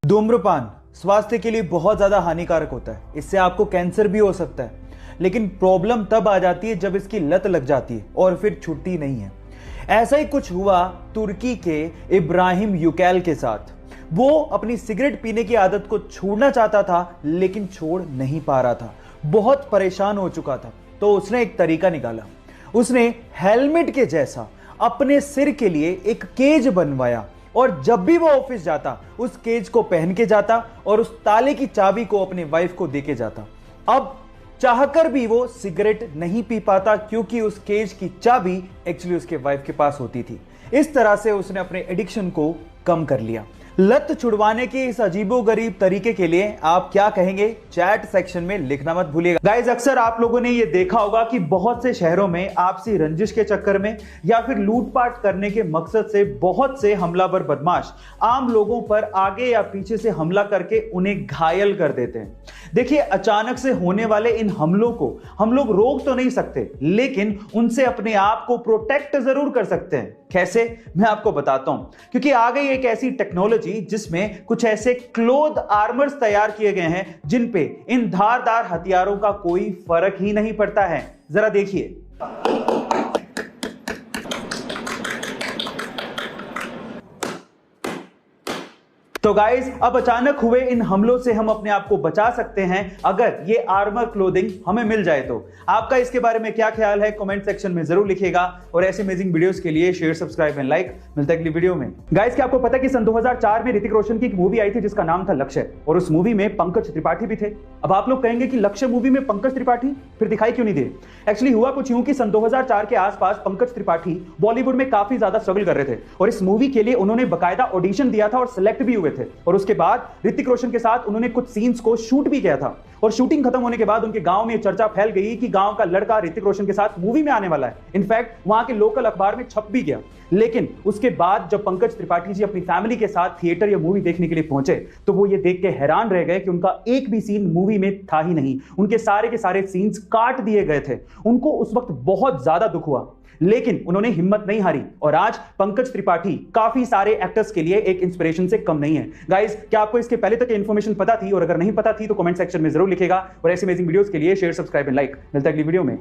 धूम्रपान स्वास्थ्य के लिए बहुत ज्यादा हानिकारक होता है। इससे आपको कैंसर भी हो सकता है, लेकिन प्रॉब्लम तब आ जाती है जब इसकी लत लग जाती है और फिर छुट्टी नहीं है। ऐसा ही कुछ हुआ तुर्की के इब्राहिम युकैल के साथ। वो अपनी सिगरेट पीने की आदत को छोड़ना चाहता था, लेकिन छोड़ नहीं पा रहा था। बहुत परेशान हो चुका था, तो उसने एक तरीका निकाला। उसने हेलमेट के जैसा अपने सिर के लिए एक केज बनवाया और जब भी वो ऑफिस जाता उस केज को पहन के जाता और उस ताले की चाबी को अपने वाइफ को देके जाता। अब चाहकर भी वो सिगरेट नहीं पी पाता, क्योंकि उस केज की चाबी एक्चुअली उसके वाइफ के पास होती थी। इस तरह से उसने अपने एडिक्शन को कम कर लिया। लत छुड़वाने के इस अजीबोगरीब तरीके के लिए आप क्या कहेंगे, चैट सेक्शन में लिखना मत भूलिएगा। गाइस, अक्सर आप लोगों ने यह देखा होगा कि बहुत से शहरों में आपसी रंजिश के चक्कर में या फिर लूटपाट करने के मकसद से बहुत से हमलावर बदमाश आम लोगों पर आगे या पीछे से हमला करके उन्हें घायल कर देते हैं। देखिए, अचानक से होने वाले इन हमलों को हम लोग रोक तो नहीं सकते, लेकिन उनसे अपने आप को प्रोटेक्ट जरूर कर सकते हैं। कैसे, मैं आपको बताता हूं। क्योंकि आ गई एक ऐसी टेक्नोलॉजी जिसमें कुछ ऐसे क्लोथ आर्मर्स तैयार किए गए हैं जिन पे इन धारदार हथियारों का कोई फर्क ही नहीं पड़ता है। जरा देखिए। तो गाइस, अब अचानक हुए इन हमलों से हम अपने आप को बचा सकते हैं अगर ये आर्मर क्लोथिंग हमें मिल जाए तो। आपका इसके बारे में क्या ख्याल है, कमेंट सेक्शन में जरूर लिखिएगा। और ऐसे अमेजिंग वीडियोस के लिए शेयर, सब्सक्राइब एंड लाइक। मिलता है अगली वीडियो में। गाइस, क्या आपको पता है कि सन 2004 में ऋतिक रोशन की एक मूवी आई थी जिसका नाम था लक्ष्य, और उस मूवी में पंकज त्रिपाठी भी थे। अब आप लोग कहेंगे कि लक्ष्य मूवी में पंकज त्रिपाठी फिर दिखाई क्यों नहीं दिए? एक्चुअली हुआ कुछ यूं कि सन 2004 के आसपास पंकज त्रिपाठी बॉलीवुड में काफी ज्यादा स्ट्रगल कर रहे थे और इस मूवी के लिए उन्होंने बकायदा ऑडिशन दिया था और सिलेक्ट भी हुए थे। और उसके बाद ऋतिक रोशन के साथ उन्होंने कुछ सीन्स को शूट भी किया था। और शूटिंग खत्म होने के बाद उनके गांव में चर्चा फैल गई कि गांव का लड़का ऋतिक रोशन के साथ मूवी में आने वाला है। इनफैक्ट वहां के लोकल अखबार में छप भी गया। लेकिन उसके बाद जब पंकज त्रिपाठी जी अपनी फैमिली के साथ थिएटर या मूवी देखने के लिए पहुंचे तो वो ये देख के हैरान रह गए कि उनका एक भी सीन मूवी में था ही नहीं। उनके सारे के सारे सीन्स काट दिए गए थे। उनको उस वक्त बहुत ज्यादा दुख हुआ, लेकिन उन्होंने हिम्मत नहीं हारी। और आज पंकज त्रिपाठी काफी सारे एक्टर्स के लिए एक इंस्पिरेशन से कम नहीं है। गाइस, क्या आपको इसके पहले तक इन्फॉर्मेशन पता थी? और अगर नहीं पता थी तो कमेंट सेक्शन में जरूर लिखेगा। और ऐसे अमेजिंग वीडियोस के लिए शेयर, सब्सक्राइब एंड लाइक। मिलता है अगली वीडियो में।